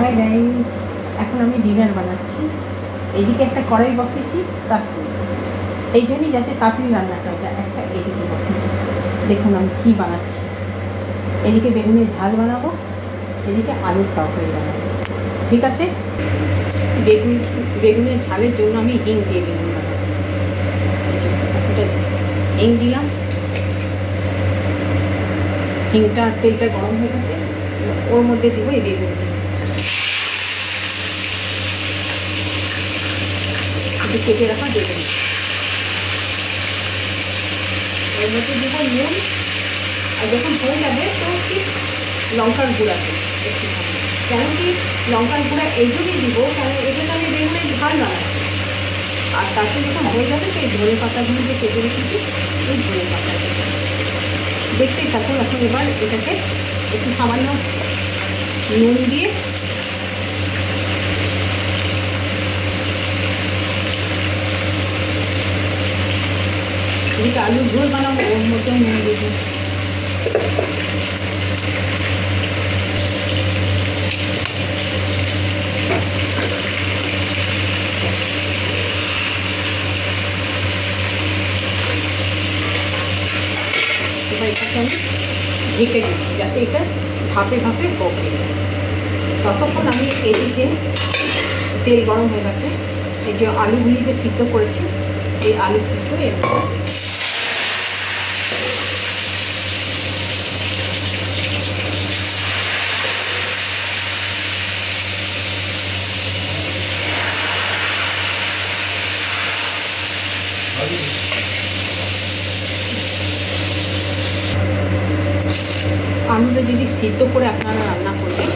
Hi guys, এখন আমি dinner বানাচ্ছি। এদিকে একটা কড়াই বসেছি, তার এই জন্যই যাতে তাড়াতাড়ি রান্নাটা হয়, একটা এদিকে বসেছি। দেখুন আমি কী বানাচ্ছি। এদিকে বেগুনের ঝাল বানাবো, এদিকে আলুর তরকারি বানাবো। ঠিক আছে, বেগুনের ঝালের জন্য আমি হিং দিয়ে বেগুন বানাবো। সেটা হিং দিলাম, হিংটা তেলটা গরম হয়ে গেছে, ওর মধ্যে দেবো এই বেগুন। কেটে রাখা বেগুন, এর মধ্যে দেবো নুন, আর যখন হয়ে যাবে তো কি লঙ্কার গুঁড়া দেবো একটু। কেন কি লঙ্কার গুঁড়া এই জন্যই দিব, কারণ এটা তো আমি বেগুনের ঝাল বানাচ্ছি। আর তারপরে যখন হয়ে যাবে সেই ধনে পাতাগুলো যে কেটে রেখেছি, এই ধনে পাতা দেখতেই থাকুন। এখন এবার এটাকে একটু সামান্য নুন দিয়ে এদিকে আলুর ঝোল বানাবো, ওর মধ্যেও নুন দেবো। এবার এটাকে আমি ঢেকে দিচ্ছি যাতে এটা ভাপে ভাপে বকে। ততক্ষণ আমি এদিকে তেল গরম হয়ে গেছে, এই যে আলুগুলি যে সিদ্ধ করেছি, এই আলু সিদ্ধ এর আলুটা যদি সিদ্ধ করে আপনারা রান্না করবেন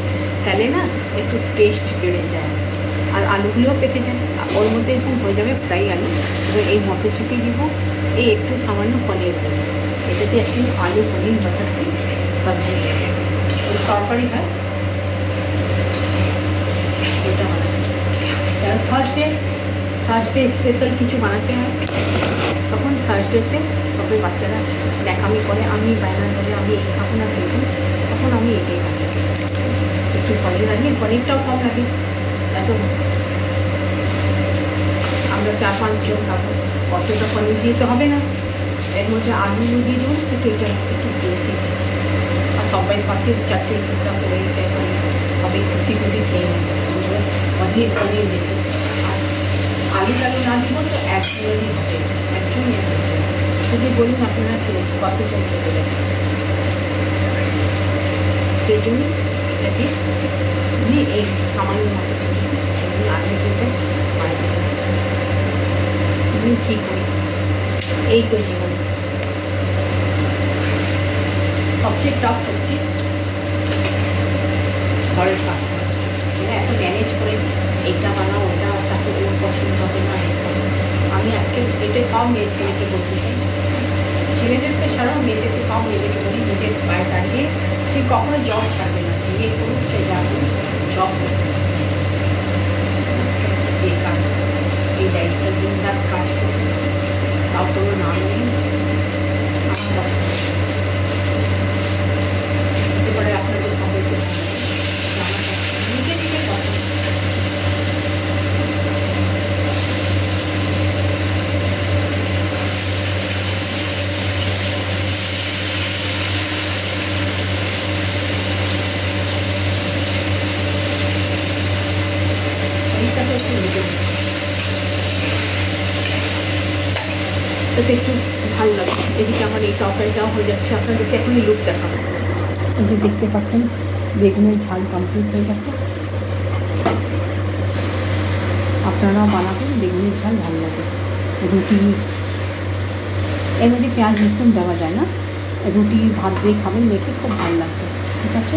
তাহলে না একটু টেস্ট বেড়ে যায়, আর আলুগুলোও পেকে যায়। ওর মধ্যে এরকম হয়ে যাবে ফ্রাই আলু। এবার এই মটরশুঁটি দিব, এই একটু সামান্য পনির দেবো। এটাতে একটু আলু পনির বাটার দিয়ে সবজি ওই তরকারি হয়, ওটা বানাচ্ছি। কারণ থার্সডে স্পেশাল কিছু বানাতে হয়, তখন থার্সডেতে সবাই বাচ্চারা দেখামি করে, আমি বায়না করে আমি এই খাবো না সেরকম, তখন আমি এটাই খাবো। একটু পনির লাগে, পনিরটাও কম লাগে, এত আমরা 4-5 জন খাবো, অতটা পনির দিয়ে তো হবে না। এর মধ্যে আলু দিয়ে দেবো, একটু এটা একটু বেশি, আর সবাই পাশে 4টে টুকরা করে যায়, সবাই খুশি খুশি খেয়ে নেয়। অধিক পনির দিচ্ছে, আর আলু না দিব তো একজনই হবে, একজনই হচ্ছে। যদি বলুন আপনারা কতজন খেতে গেছে, সেই জন্য এটাকে আমি এই সামান্য মটরশুঁটি আলু দিতে পারি। আমি কী করি এই তো জীবন সবচেয়ে টাফ হচ্ছে ঘরের কাজ করা। এত ম্যানেজ করে এইটা বানাও, ওটা তাকে ওর পছন্দ হবে না। আমি আজকে এটা সব মেয়ে ছেলেকে বলতে চাই, ছেলেদেরকে ছাড়াও মেয়েদেরকে সব মেয়েদেরকে বলি, নিজের পায়ে দাঁড়িয়ে তুই কখনো জব ছাড়বে না, বিয়ে করুক সে যাবে জব করতে। বেকার এই দায়িত্বের দিন রাত কাজ করবে, তাও কোনো নাম নেই। আমার হতে পারে আপনাদের সবাইকে নিজে থেকে পছন্দ। তাতে একটু ভালো লাগে। এদিকে আমার এই তরকারিটাও হয়ে যাচ্ছে, আপনাদেরকে এখনই লুক দেখাবো। এই যে দেখতে পাচ্ছেন বেগুনের ঝাল কমপ্লিট হয়ে গেছে। আপনারাও বানাবেন, বেগুনের ঝাল ভালো লাগে। রুটি এর মধ্যে পেঁয়াজ রসুন দেওয়া যায় না, রুটি ভাত দিয়ে খাবেন, দেখে খুব ভালো লাগবে। ঠিক আছে,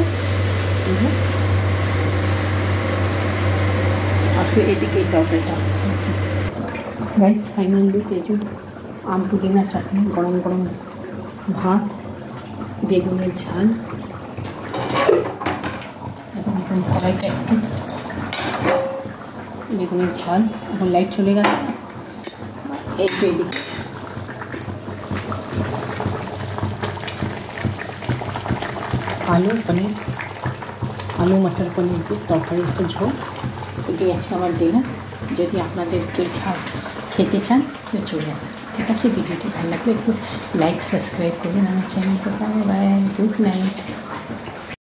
আর ফির এদিকে এই তরকারিটা হচ্ছে। গাইস ফাইনাল লুক, এই যে আম পুদিনা চাটনি, গরম গরম ভাত, বেগুনের ঝাল, এখন কড়াইটা একটু বেগুনের ঝাল। এখন লাইট চলে গেছে, এই তো এদিকে আলু পনির আলু মটর পনির দিয়ে তরকারি একটা ঝোল। এটাই আজকে আমার ডিনার। যদি আপনাদের কেউ খেতে চান তো চলে আসুন। ঠিক আছে, ভিডিওটি ভালো লাগলে একটু লাইক সাবস্ক্রাইব করবেন আমার চ্যানেলটা। Bye, good night.